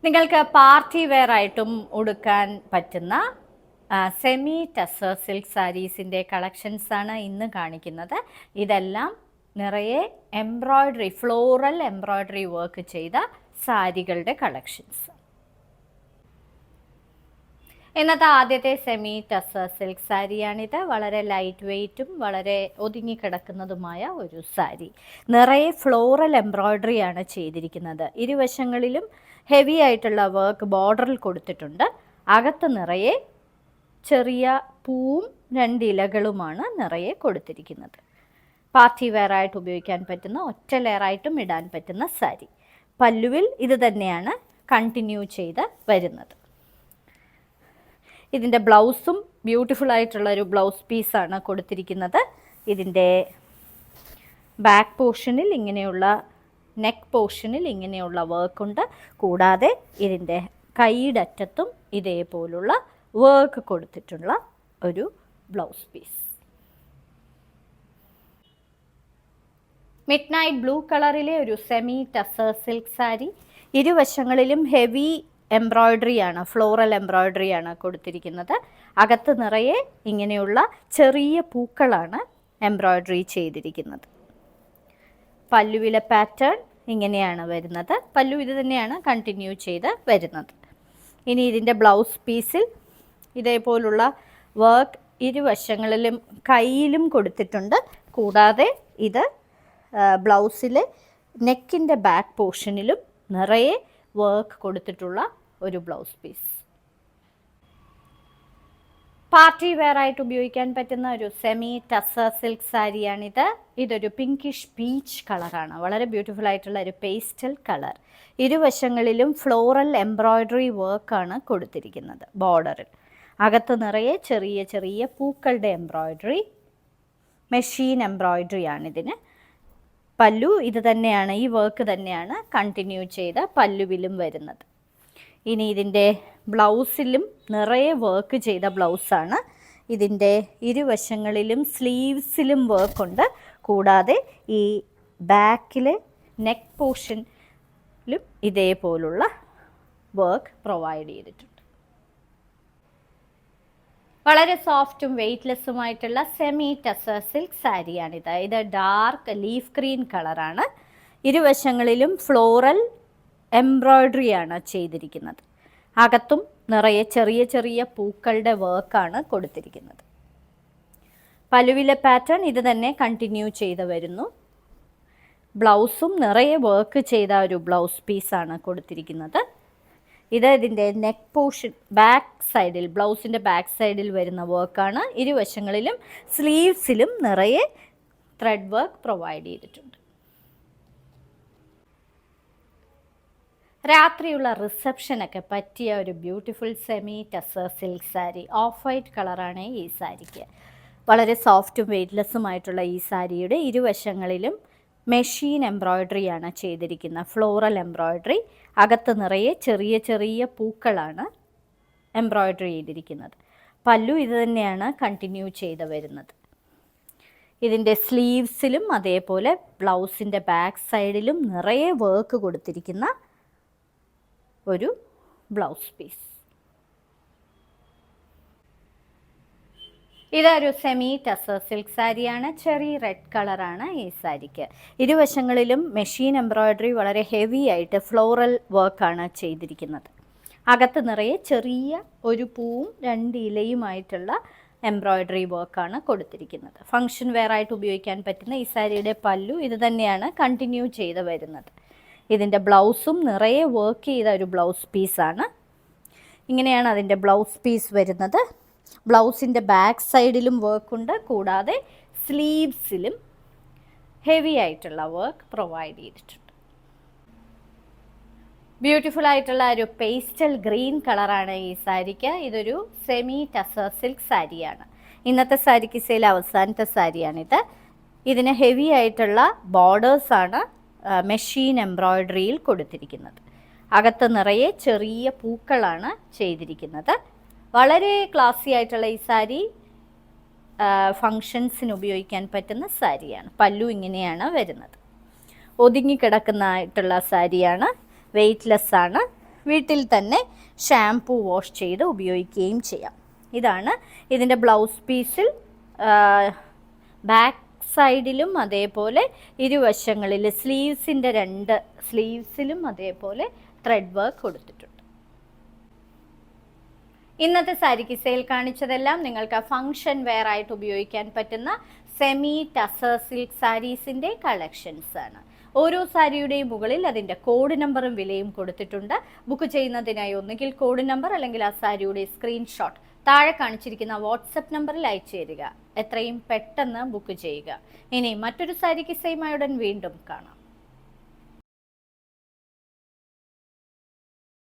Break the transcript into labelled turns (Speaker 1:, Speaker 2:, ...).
Speaker 1: നിങ്ങൾക്ക് party wear ആയിട്ടും ഉടുക്കാൻ പറ്റുന്ന സെമി ടസർ സിൽക്ക് സാരീസിൻ്റെ കളക്ഷൻസാണ് ഇന്ന് കാണിക്കുന്നത്. ഇതെല്ലാം നിറയെ എംബ്രോയ്ഡറി, ഫ്ലോറൽ എംബ്രോയ്ഡറി വർക്ക് ചെയ്ത സാരികളുടെ കളക്ഷൻസ്. ഇന്നത്തെ ആദ്യത്തെ സെമി ടസർ സിൽക്ക് സാരിയാണിത്. വളരെ ലൈറ്റ് വെയ്റ്റും വളരെ ഒതുങ്ങിക്കിടക്കുന്നതുമായ ഒരു സാരി. നിറയെ ഫ്ലോറൽ എംബ്രോയ്ഡറിയാണ് ചെയ്തിരിക്കുന്നത്. ഇരുവശങ്ങളിലും ഹെവി ആയിട്ടുള്ള വർക്ക് ബോർഡറിൽ കൊടുത്തിട്ടുണ്ട്. അകത്ത് നിറയെ ചെറിയ പൂവും 2 ഇലകളുമാണ് നിറയെ കൊടുത്തിരിക്കുന്നത്. പാർട്ടി വെയർ ആയിട്ട് ഉപയോഗിക്കാൻ പറ്റുന്ന, ഒറ്റ ലെയറായിട്ടും ഇടാൻ പറ്റുന്ന സാരി. പല്ലുവിൽ ഇത് തന്നെയാണ് കണ്ടിന്യൂ ചെയ്ത് വരുന്നത്. ഇതിൻ്റെ ബ്ലൗസും ബ്യൂട്ടിഫുൾ ആയിട്ടുള്ളൊരു ബ്ലൗസ് പീസാണ് കൊടുത്തിരിക്കുന്നത്. ഇതിൻ്റെ ബാക്ക് പോർഷനിൽ ഇങ്ങനെയുള്ള, നെക്ക് പോർഷനിൽ ഇങ്ങനെയുള്ള വർക്കുണ്ട്. കൂടാതെ ഇതിൻ്റെ കൈയുടെ അറ്റത്തും ഇതേപോലുള്ള വർക്ക് കൊടുത്തിട്ടുള്ള ഒരു blouse piece. Midnight blue കളറിലെ ഒരു സെമി ടസർ സിൽക്ക് സാരി. ഇരുവശങ്ങളിലും ഹെവി എംബ്രോയ്ഡറിയാണ്, ഫ്ലോറൽ എംബ്രോയ്ഡറിയാണ് കൊടുത്തിരിക്കുന്നത്. അകത്ത് നിറയെ ഇങ്ങനെയുള്ള ചെറിയ പൂക്കളാണ് എംബ്രോയ്ഡറി ചെയ്തിരിക്കുന്നത്. പല്ലുവിലെ പാറ്റേൺ ഇങ്ങനെയാണ് വരുന്നത്. പല്ലു ഇത് തന്നെയാണ് കണ്ടിന്യൂ ചെയ്ത് വരുന്നത്. ഇനി ഇതിൻ്റെ ബ്ലൗസ് പീസിൽ ഇതേപോലുള്ള വർക്ക് ഇരുവശങ്ങളിലും കയ്യിലും കൊടുത്തിട്ടുണ്ട്. കൂടാതെ ഇത് ബ്ലൗസിലെ നെക്കിൻ്റെ ബാക്ക് പോർഷനിലും നിറയെ വർക്ക് കൊടുത്തിട്ടുള്ള ഒരു ബ്ലൗസ് പീസ്. പാർട്ടി വെയർ ആയിട്ട് ഉപയോഗിക്കാൻ പറ്റുന്ന ഒരു സെമി ടസർ സിൽക്ക് സാരിയാണിത്. ഇതൊരു പിങ്കിഷ് പീച്ച് കളറാണ്. വളരെ ബ്യൂട്ടിഫുൾ ആയിട്ടുള്ള ഒരു പേസ്റ്റൽ കളർ. ഇരുവശങ്ങളിലും ഫ്ലോറൽ എംബ്രോയ്ഡറി വർക്കാണ് കൊടുത്തിരിക്കുന്നത് ബോർഡറിൽ. അകത്ത് നിറയെ ചെറിയ ചെറിയ പൂക്കളുടെ എംബ്രോയ്ഡറി, മെഷീൻ എംബ്രോയ്ഡറിയാണിതിന്. പല്ലു ഇത് തന്നെയാണ്, ഈ വർക്ക് തന്നെയാണ് കണ്ടിന്യൂ ചെയ്ത് പല്ലുവിലും വരുന്നത്. ഇനി ഇതിൻ്റെ ബ്ലൗസിലും നിറയെ വർക്ക് ചെയ്ത ബ്ലൗസാണ്. ഇതിൻ്റെ ഇരുവശങ്ങളിലും സ്ലീവ്സിലും വർക്കുണ്ട്. കൂടാതെ ഈ ബാക്കിലെ നെക്ക് പോർഷനിലും ഇതേപോലുള്ള വർക്ക് പ്രൊവൈഡ് ചെയ്തിട്ടുണ്ട്. വളരെ സോഫ്റ്റും വെയ്റ്റ്ലെസ്സുമായിട്ടുള്ള സെമി ടസർ സിൽക്ക് സാരിയാണിത്. ഇത് ഡാർക്ക് ലീഫ് ഗ്രീൻ കളറാണ്. ഇരുവശങ്ങളിലും ഫ്ലോറൽ എംബ്രോയ്ഡറിയാണ് ചെയ്തിരിക്കുന്നത്. അകത്തും നിറയെ ചെറിയ ചെറിയ പൂക്കളുടെ വർക്കാണ് കൊടുത്തിരിക്കുന്നത്. പല്ലുവിലെ പാറ്റേൺ ഇത് തന്നെ കണ്ടിന്യൂ ചെയ്ത് വരുന്നു. ബ്ലൗസും നിറയെ വർക്ക് ചെയ്ത ഒരു ബ്ലൗസ് പീസാണ് കൊടുത്തിരിക്കുന്നത്. ഇത് ഇതിൻ്റെ നെക്ക് പോർഷൻ ബാക്ക് സൈഡിൽ, ബ്ലൗസിൻ്റെ ബാക്ക് സൈഡിൽ വരുന്ന വർക്കാണ്. ഇരുവശങ്ങളിലും സ്ലീവ്സിലും നിറയെ ത്രെഡ് വർക്ക് പ്രൊവൈഡ് ചെയ്തിട്ടുണ്ട്. രാത്രിയുള്ള റിസപ്ഷനൊക്കെ പറ്റിയ ഒരു beautiful semi tussar silk sari. Of white കളറാണ് ഈ സാരിക്ക്. വളരെ സോഫ്റ്റും വെയ്റ്റ്ലെസ്സുമായിട്ടുള്ള ഈ സാരിയുടെ ഇരുവശങ്ങളിലും മെഷീൻ എംബ്രോയ്ഡറിയാണ് ചെയ്തിരിക്കുന്നത്, ഫ്ലോറൽ എംബ്രോയ്ഡറി. അകത്ത് നിറയെ ചെറിയ ചെറിയ പൂക്കളാണ് എംബ്രോയ്ഡറി ചെയ്തിരിക്കുന്നത്. പല്ലു ഇത് തന്നെയാണ് കണ്ടിന്യൂ ചെയ്ത് വരുന്നത്. ഇതിൻ്റെ സ്ലീവ്സിലും അതേപോലെ ബ്ലൗസിൻ്റെ ബാക്ക് സൈഡിലും നിറയെ വർക്ക് കൊടുത്തിരിക്കുന്ന ഒരു ബ്ലൗസ് പീസ്. ഇതൊരു സെമി ടസർ സിൽക്ക് സാരിയാണ്. ചെറി റെഡ് കളറാണ് ഈ സാരിക്ക്. ഇരുവശങ്ങളിലും മെഷീൻ എംബ്രോയ്ഡറി വളരെ ഹെവി ആയിട്ട് ഫ്ലോറൽ വർക്കാണ് ചെയ്തിരിക്കുന്നത്. അകത്ത് നിറയെ ചെറിയ ഒരു പൂവും 2 ഇലയുമായിട്ടുള്ള എംബ്രോയ്ഡറി വർക്കാണ് കൊടുത്തിരിക്കുന്നത്. ഫങ്ഷൻ വെയർ ആയിട്ട് ഉപയോഗിക്കാൻ പറ്റുന്ന ഈ സാരിയുടെ പല്ലു ഇത് തന്നെയാണ് കണ്ടിന്യൂ ചെയ്ത് വരുന്നത്. ഇതിൻ്റെ ബ്ലൗസും നിറയെ വർക്ക് ചെയ്ത ഒരു ബ്ലൗസ് പീസാണ്. ഇങ്ങനെയാണ് അതിൻ്റെ ബ്ലൗസ് പീസ് വരുന്നത്. ബ്ലൗസിൻ്റെ ബാക്ക് സൈഡിലും വർക്കുണ്ട്. കൂടാതെ സ്ലീവ്സിലും ഹെവി ആയിട്ടുള്ള വർക്ക് പ്രൊവൈഡ് ചെയ്തിട്ടുണ്ട്. ബ്യൂട്ടിഫുൾ ആയിട്ടുള്ള ഒരു പേസ്റ്റൽ ഗ്രീൻ കളറാണ് ഈ സാരിക്ക്. ഇതൊരു സെമി ടസർ സിൽക്ക് സാരിയാണ്. ഇന്നത്തെ സാരിക്ക് സെയിൽ അവസാനത്തെ സാരിയാണിത്. ഇതിന് ഹെവി ആയിട്ടുള്ള ബോർഡേഴ്സാണ് മെഷീൻ എംബ്രോയ്ഡറിയിൽ കൊടുത്തിരിക്കുന്നത്. അകത്ത് നിറയെ ചെറിയ പൂക്കളാണ് ചെയ്തിരിക്കുന്നത്. വളരെ ക്ലാസി ആയിട്ടുള്ള ഈ സാരി ഫങ്ഷൻസിന് ഉപയോഗിക്കാൻ പറ്റുന്ന സാരിയാണ്. പല്ലു ഇങ്ങനെയാണ് വരുന്നത്. ഒതുങ്ങിക്കിടക്കുന്നതായിട്ടുള്ള സാരിയാണ്. വെയ്റ്റ്ലെസ് ആണ്. വീട്ടിൽ തന്നെ ഷാംപൂ വാഷ് ചെയ്ത് ഉപയോഗിക്കുകയും ചെയ്യാം. ഇതാണ് ഇതിൻ്റെ ബ്ലൗസ് പീസിൽ ബാക്ക് സൈഡിലും അതേപോലെ ഇരുവശങ്ങളിൽ സ്ലീവ്സിൻ്റെ 2 സ്ലീവ്സിലും അതേപോലെ ത്രെഡ് വർക്ക് കൊടുത്തിട്ടുണ്ട്. ഇന്നത്തെ സാരി കിസയിൽ കാണിച്ചതെല്ലാം നിങ്ങൾക്ക് ഫംഗ്ഷൻ വെയർ ആയിട്ട് ഉപയോഗിക്കാൻ പറ്റുന്ന സെമി ടസർ സിൽക്ക് സാരീസിൻ്റെ കളക്ഷൻസ് ആണ്. ഓരോ സാരിയുടെയും മുകളിൽ അതിൻ്റെ കോഡ് നമ്പറും വിലയും കൊടുത്തിട്ടുണ്ട്. ബുക്ക് ചെയ്യുന്നതിനായി ഒന്നുകിൽ കോഡ് നമ്പർ അല്ലെങ്കിൽ ആ സാരിയുടെ സ്ക്രീൻഷോട്ട് താഴെ കാണിച്ചിരിക്കുന്ന വാട്സപ്പ് നമ്പറിൽ അയച്ചു തരിക. എത്രയും പെട്ടെന്ന് ബുക്ക് ചെയ്യുക. ഇനി മറ്റൊരു സാരി കിസയുമായി ഉടൻ വീണ്ടും കാണാം.